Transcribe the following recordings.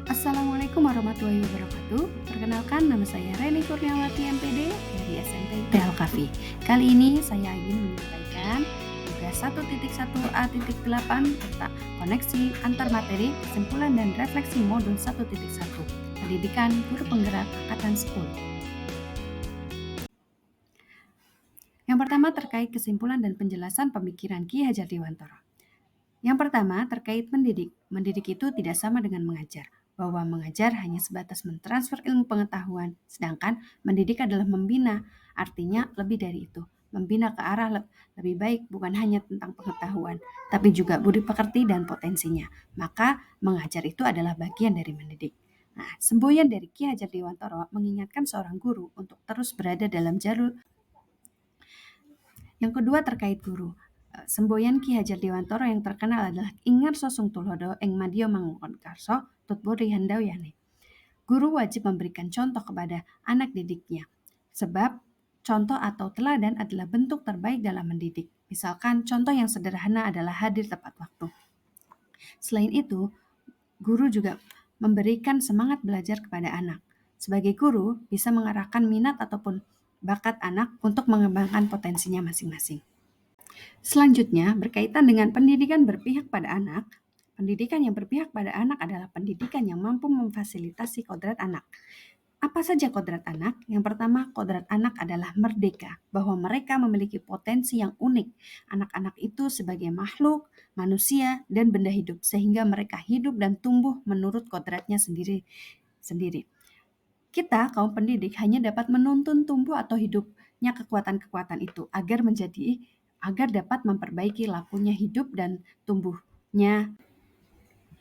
Assalamualaikum warahmatullahi wabarakatuh. Perkenalkan, nama saya Reni Kurniawati MPD dari SMP TL Kafi. Kali ini saya ingin menyampaikan tugas 1.1a.8 tentang koneksi antar materi, kesimpulan dan refleksi modul 1.1 Pendidikan Guru Penggerak Angkatan 10. Yang pertama terkait kesimpulan dan penjelasan pemikiran Ki Hajar Dewantara. Yang pertama, terkait mendidik. Mendidik itu tidak sama dengan mengajar. Bahwa mengajar hanya sebatas mentransfer ilmu pengetahuan, sedangkan mendidik adalah membina. Artinya lebih dari itu. Membina ke arah lebih baik bukan hanya tentang pengetahuan, tapi juga budi pekerti dan potensinya. Maka mengajar itu adalah bagian dari mendidik. Nah, semboyan dari Ki Hajar Dewantara mengingatkan seorang guru untuk terus berada dalam jalur. Yang kedua terkait guru. Semboyan Ki Hajar Dewantara yang terkenal adalah Ingar Sosung Tulodo ing Madya Mangukon Karso Tutburi Handawyane. Guru wajib memberikan contoh kepada anak didiknya. Sebab contoh atau teladan adalah bentuk terbaik dalam mendidik. Misalkan contoh yang sederhana adalah hadir tepat waktu. Selain itu, guru juga memberikan semangat belajar kepada anak. Sebagai guru, bisa mengarahkan minat ataupun bakat anak untuk mengembangkan potensinya masing-masing. Selanjutnya, berkaitan dengan pendidikan berpihak pada anak, pendidikan yang berpihak pada anak adalah pendidikan yang mampu memfasilitasi kodrat anak. Apa saja kodrat anak? Yang pertama, kodrat anak adalah merdeka, bahwa mereka memiliki potensi yang unik. Anak-anak itu sebagai makhluk, manusia, dan benda hidup, sehingga mereka hidup dan tumbuh menurut kodratnya sendiri. Kita, kaum pendidik, hanya dapat menuntun tumbuh atau hidupnya kekuatan-kekuatan itu agar dapat memperbaiki lakunya hidup dan tumbuhnya.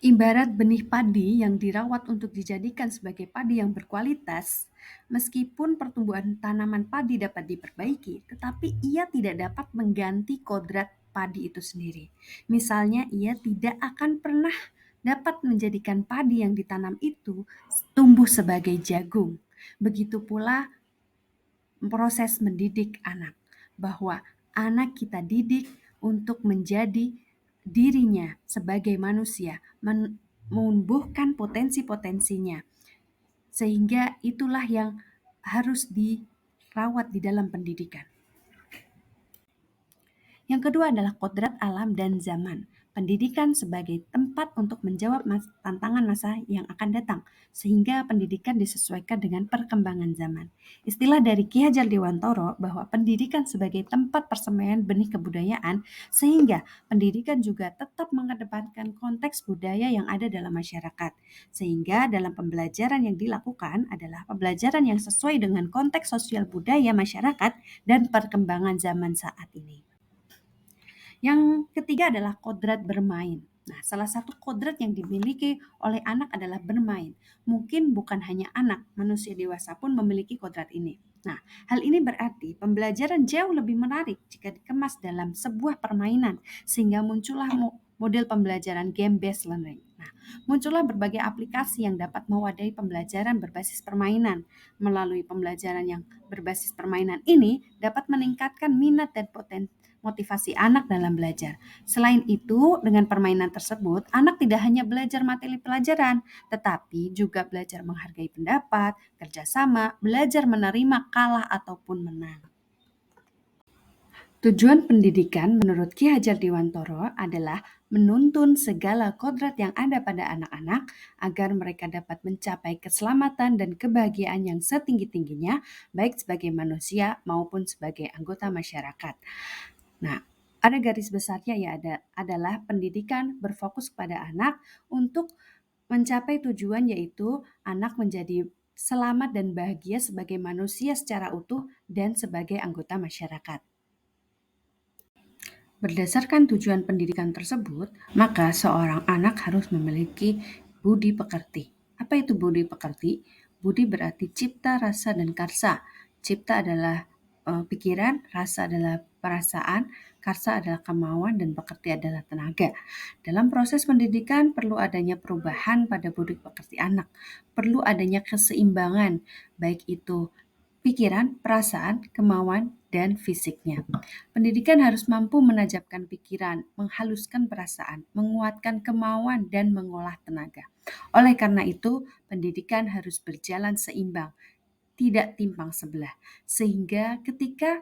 Ibarat benih padi yang dirawat untuk dijadikan sebagai padi yang berkualitas, meskipun pertumbuhan tanaman padi dapat diperbaiki, tetapi ia tidak dapat mengganti kodrat padi itu sendiri. Misalnya, ia tidak akan pernah dapat menjadikan padi yang ditanam itu tumbuh sebagai jagung. Begitu pula proses mendidik anak, bahwa anak kita didik untuk menjadi dirinya sebagai manusia, menumbuhkan potensi-potensinya, sehingga itulah yang harus dirawat di dalam pendidikan. Yang kedua adalah kodrat alam dan zaman. Pendidikan sebagai tempat untuk menjawab tantangan masa yang akan datang, sehingga pendidikan disesuaikan dengan perkembangan zaman. Istilah dari Ki Hajar Dewantara bahwa pendidikan sebagai tempat persemaian benih kebudayaan, sehingga pendidikan juga tetap mengedepankan konteks budaya yang ada dalam masyarakat. Sehingga dalam pembelajaran yang dilakukan adalah pembelajaran yang sesuai dengan konteks sosial budaya masyarakat dan perkembangan zaman saat ini. Yang ketiga adalah kodrat bermain. Nah, salah satu kodrat yang dimiliki oleh anak adalah bermain. Mungkin bukan hanya anak, manusia dewasa pun memiliki kodrat ini. Nah, hal ini berarti pembelajaran jauh lebih menarik jika dikemas dalam sebuah permainan, sehingga muncullah model pembelajaran game-based learning. Nah, muncullah berbagai aplikasi yang dapat mewadahi pembelajaran berbasis permainan. Melalui pembelajaran yang berbasis permainan ini dapat meningkatkan minat dan motivasi anak dalam belajar. Selain itu, dengan permainan tersebut, anak tidak hanya belajar materi pelajaran, tetapi juga belajar menghargai pendapat, kerjasama, belajar menerima kalah ataupun menang. Tujuan pendidikan menurut Ki Hajar Dewantara adalah menuntun segala kodrat yang ada pada anak-anak agar mereka dapat mencapai keselamatan dan kebahagiaan yang setinggi-tingginya, baik sebagai manusia maupun sebagai anggota masyarakat. Nah, ada garis besarnya adalah pendidikan berfokus pada anak untuk mencapai tujuan, yaitu anak menjadi selamat dan bahagia sebagai manusia secara utuh dan sebagai anggota masyarakat. Berdasarkan tujuan pendidikan tersebut, maka seorang anak harus memiliki budi pekerti. Apa itu budi pekerti? Budi berarti cipta, rasa, dan karsa. Cipta adalah pikiran, rasa adalah perasaan, karsa adalah kemauan, dan pekerti adalah tenaga. Dalam proses pendidikan perlu adanya perubahan pada budi pekerti anak. Perlu adanya keseimbangan, baik itu pikiran, perasaan, kemauan, dan fisiknya. Pendidikan harus mampu menajamkan pikiran, menghaluskan perasaan, menguatkan kemauan, dan mengolah tenaga. Oleh karena itu, pendidikan harus berjalan seimbang, tidak timpang sebelah, sehingga ketika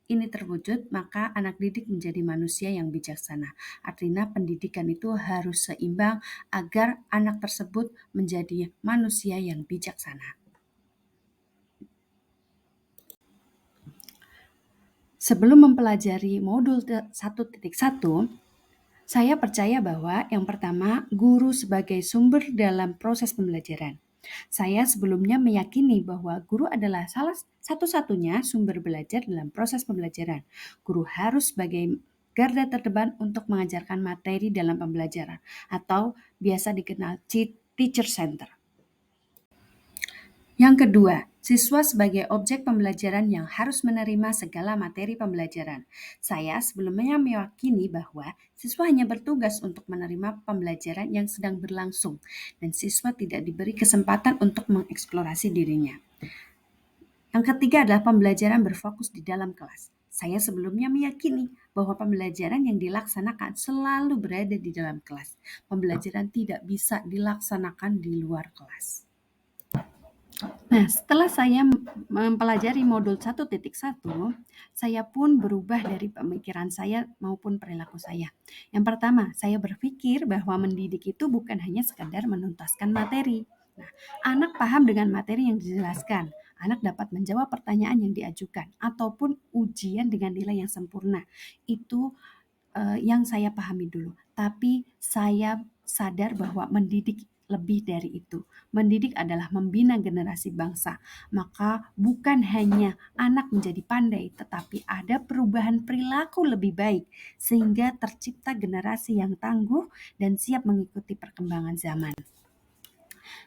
ini terwujud, maka anak didik menjadi manusia yang bijaksana. Artinya pendidikan itu harus seimbang agar anak tersebut menjadi manusia yang bijaksana. Sebelum mempelajari modul 1.1, saya percaya bahwa yang pertama, guru sebagai sumber dalam proses pembelajaran. Saya sebelumnya meyakini bahwa guru adalah salah satu-satunya sumber belajar dalam proses pembelajaran. Guru harus sebagai garda terdepan untuk mengajarkan materi dalam pembelajaran atau biasa dikenal teacher center. Yang kedua, siswa sebagai objek pembelajaran yang harus menerima segala materi pembelajaran. Saya sebelumnya meyakini bahwa siswa hanya bertugas untuk menerima pembelajaran yang sedang berlangsung dan siswa tidak diberi kesempatan untuk mengeksplorasi dirinya. Yang ketiga adalah pembelajaran berfokus di dalam kelas. Saya sebelumnya meyakini bahwa pembelajaran yang dilaksanakan selalu berada di dalam kelas. Pembelajaran tidak bisa dilaksanakan di luar kelas. Nah, setelah saya mempelajari modul 1.1, saya pun berubah dari pemikiran saya maupun perilaku saya. Yang pertama, saya berpikir bahwa mendidik itu bukan hanya sekadar menuntaskan materi. Nah, anak paham dengan materi yang dijelaskan. Anak dapat menjawab pertanyaan yang diajukan ataupun ujian dengan nilai yang sempurna. Itu yang saya pahami dulu. Tapi saya sadar bahwa mendidik lebih dari itu. Mendidik adalah membina generasi bangsa. Maka bukan hanya anak menjadi pandai, tetapi ada perubahan perilaku lebih baik sehingga tercipta generasi yang tangguh dan siap mengikuti perkembangan zaman.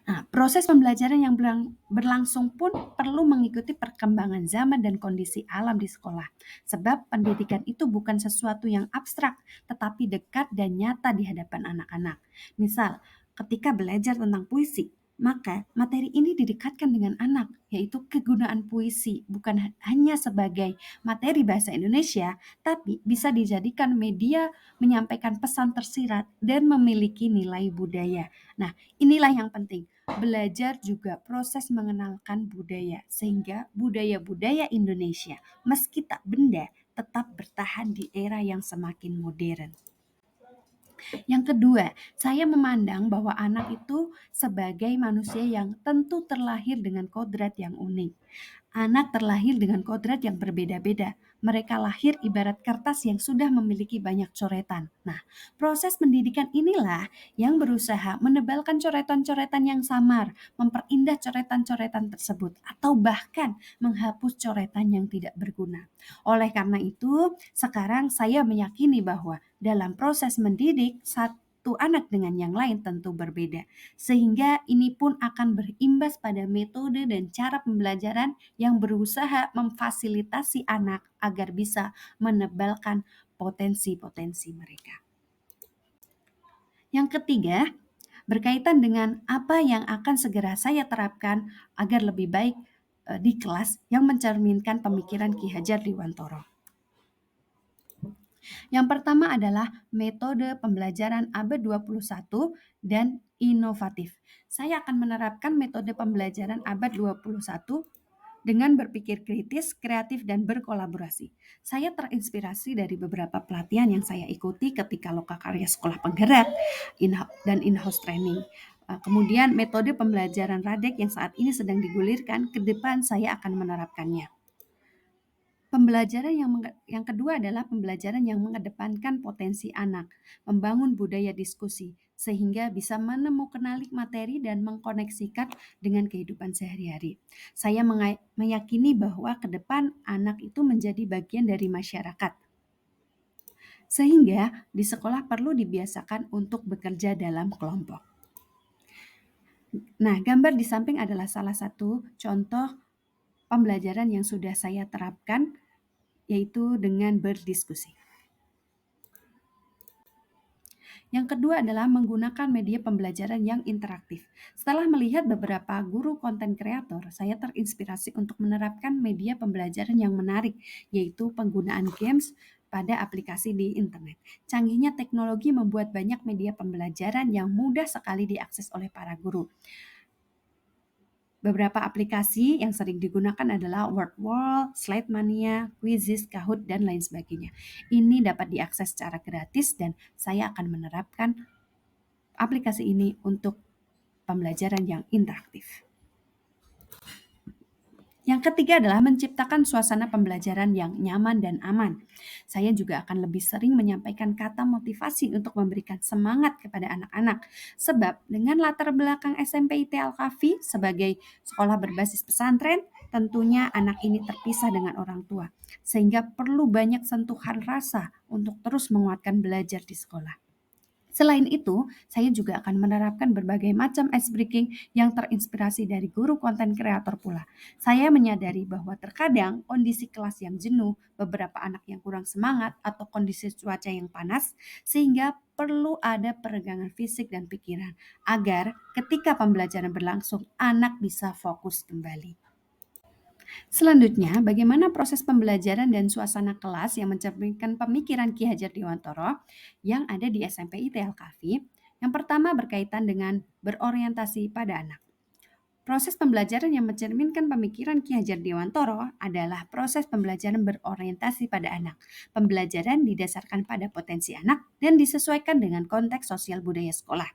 Nah, proses pembelajaran yang berlangsung pun perlu mengikuti perkembangan zaman dan kondisi alam di sekolah. Sebab pendidikan itu bukan sesuatu yang abstrak, tetapi dekat dan nyata di hadapan anak-anak. Misal, ketika belajar tentang puisi, maka materi ini didekatkan dengan anak, yaitu kegunaan puisi bukan hanya sebagai materi bahasa Indonesia, tapi bisa dijadikan media menyampaikan pesan tersirat dan memiliki nilai budaya. Nah, inilah yang penting. Belajar juga proses mengenalkan budaya, sehingga budaya-budaya Indonesia, meski tak benda, tetap bertahan di era yang semakin modern. Yang kedua, saya memandang bahwa anak itu sebagai manusia yang tentu terlahir dengan kodrat yang unik. Anak terlahir dengan kodrat yang berbeda-beda. Mereka lahir ibarat kertas yang sudah memiliki banyak coretan. Nah, proses pendidikan inilah yang berusaha menebalkan coretan-coretan yang samar, memperindah coretan-coretan tersebut, atau bahkan menghapus coretan yang tidak berguna. Oleh karena itu, sekarang saya meyakini bahwa dalam proses mendidik, satu anak dengan yang lain tentu berbeda, sehingga ini pun akan berimbas pada metode dan cara pembelajaran yang berusaha memfasilitasi anak agar bisa menebalkan potensi-potensi mereka. Yang ketiga, berkaitan dengan apa yang akan segera saya terapkan agar lebih baik di kelas yang mencerminkan pemikiran Ki Hajar Dewantara. Yang pertama adalah metode pembelajaran abad 21 dan inovatif. Saya akan menerapkan metode pembelajaran abad 21 dengan berpikir kritis, kreatif, dan berkolaborasi. Saya terinspirasi dari beberapa pelatihan yang saya ikuti ketika Lokakarya Sekolah Penggerak dan in-house training. Kemudian metode pembelajaran Radek yang saat ini sedang digulirkan, ke depan saya akan menerapkannya. Pembelajaran yang kedua adalah pembelajaran yang mengedepankan potensi anak, membangun budaya diskusi, sehingga bisa menemukan materi dan mengkoneksikan dengan kehidupan sehari-hari. Saya meyakini bahwa ke depan anak itu menjadi bagian dari masyarakat, sehingga di sekolah perlu dibiasakan untuk bekerja dalam kelompok. Nah, gambar di samping adalah salah satu contoh pembelajaran yang sudah saya terapkan, yaitu dengan berdiskusi. Yang kedua adalah menggunakan media pembelajaran yang interaktif. Setelah melihat beberapa guru konten kreator, saya terinspirasi untuk menerapkan media pembelajaran yang menarik, yaitu penggunaan games pada aplikasi di internet. Canggihnya teknologi membuat banyak media pembelajaran yang mudah sekali diakses oleh para guru. Beberapa aplikasi yang sering digunakan adalah WordWall, Slide Mania, Quizizz, Kahoot, dan lain sebagainya. Ini dapat diakses secara gratis dan saya akan menerapkan aplikasi ini untuk pembelajaran yang interaktif. Yang ketiga adalah menciptakan suasana pembelajaran yang nyaman dan aman. Saya juga akan lebih sering menyampaikan kata motivasi untuk memberikan semangat kepada anak-anak. Sebab dengan latar belakang SMP IT Al-Kahfi sebagai sekolah berbasis pesantren, tentunya anak ini terpisah dengan orang tua. Sehingga perlu banyak sentuhan rasa untuk terus menguatkan belajar di sekolah. Selain itu, saya juga akan menerapkan berbagai macam ice breaking yang terinspirasi dari guru konten kreator pula. Saya menyadari bahwa terkadang kondisi kelas yang jenuh, beberapa anak yang kurang semangat, atau kondisi cuaca yang panas, sehingga perlu ada peregangan fisik dan pikiran, agar ketika pembelajaran berlangsung, anak bisa fokus kembali. Selanjutnya, bagaimana proses pembelajaran dan suasana kelas yang mencerminkan pemikiran Ki Hajar Dewantara yang ada di SMP IT Al-Kahfi? Yang pertama berkaitan dengan berorientasi pada anak. Proses pembelajaran yang mencerminkan pemikiran Ki Hajar Dewantara adalah proses pembelajaran berorientasi pada anak. Pembelajaran didasarkan pada potensi anak dan disesuaikan dengan konteks sosial budaya sekolah.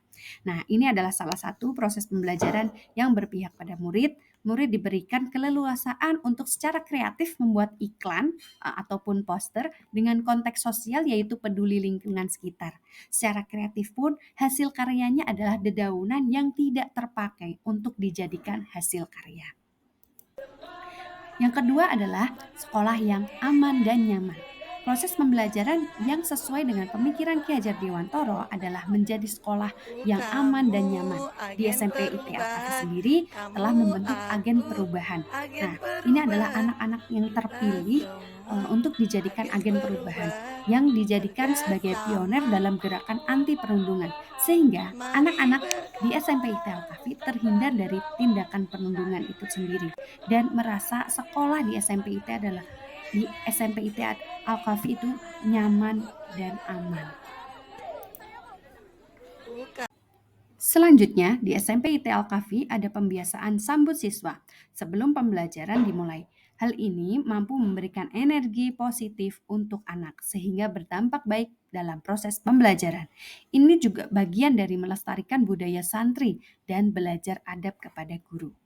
Nah, ini adalah salah satu proses pembelajaran yang berpihak pada murid. Murid diberikan keleluasaan untuk secara kreatif membuat iklan ataupun poster dengan konteks sosial yaitu peduli lingkungan sekitar. Secara kreatif pun hasil karyanya adalah dedaunan yang tidak terpakai untuk dijadikan hasil karya. Yang kedua adalah sekolah yang aman dan nyaman. Proses pembelajaran yang sesuai dengan pemikiran Ki Hajar Dewantara adalah menjadi sekolah yang aman dan nyaman. Di SMP IT Al-Kahfi sendiri telah membentuk agen perubahan. Nah, ini adalah anak-anak yang terpilih untuk dijadikan agen perubahan yang dijadikan sebagai pioner dalam gerakan anti perundungan, sehingga anak-anak di SMP IT Al-Kahfi terhindar dari tindakan perundungan itu sendiri dan merasa sekolah di SMP IT Al-Kahfi itu nyaman dan aman. Selanjutnya, di SMP IT Al-Kahfi ada pembiasaan sambut siswa sebelum pembelajaran dimulai. Hal ini mampu memberikan energi positif untuk anak sehingga berdampak baik dalam proses pembelajaran. Ini juga bagian dari melestarikan budaya santri dan belajar adab kepada guru.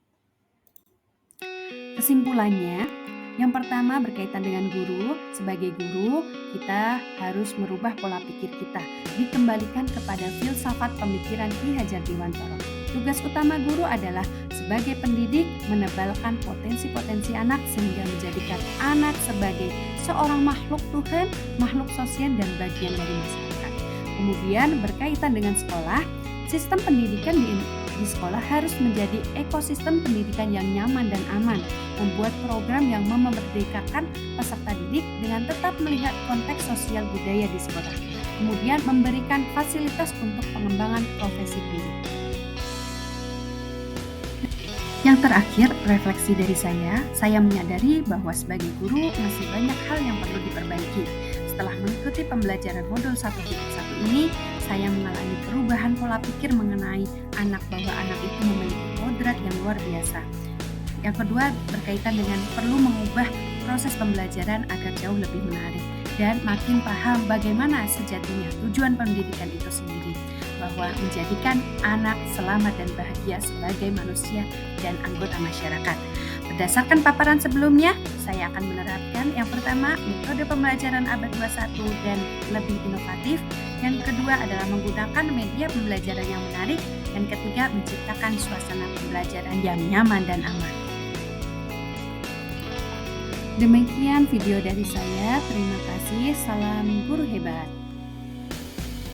Kesimpulannya, yang pertama berkaitan dengan guru. Sebagai guru, kita harus merubah pola pikir kita, dikembalikan kepada filsafat pemikiran Ki Hajar Dewantara. Tugas utama guru adalah sebagai pendidik menebalkan potensi-potensi anak sehingga menjadikan anak sebagai seorang makhluk Tuhan, makhluk sosial dan bagian dari masyarakat. Kemudian berkaitan dengan sekolah, sistem pendidikan di sekolah harus menjadi ekosistem pendidikan yang nyaman dan aman, membuat program yang memerdekakan peserta didik dengan tetap melihat konteks sosial budaya di sekolah, kemudian memberikan fasilitas untuk pengembangan profesi guru. Yang terakhir, refleksi dari saya menyadari bahwa sebagai guru masih banyak hal yang perlu diperbaiki. Setelah mengikuti pembelajaran modul 1.1 ini, saya mengalami perubahan pola pikir mengenai anak, bahwa anak itu memiliki kodrat yang luar biasa. Yang kedua, berkaitan dengan perlu mengubah proses pembelajaran agar jauh lebih menarik dan makin paham bagaimana sejatinya tujuan pendidikan itu sendiri, bahwa menjadikan anak selamat dan bahagia sebagai manusia dan anggota masyarakat. Berdasarkan paparan sebelumnya, saya akan menerapkan yang pertama, metode pembelajaran abad 21 dan lebih inovatif. Yang kedua adalah menggunakan media pembelajaran yang menarik. Dan ketiga, menciptakan suasana pembelajaran yang nyaman dan aman. Demikian video dari saya. Terima kasih. Salam guru hebat.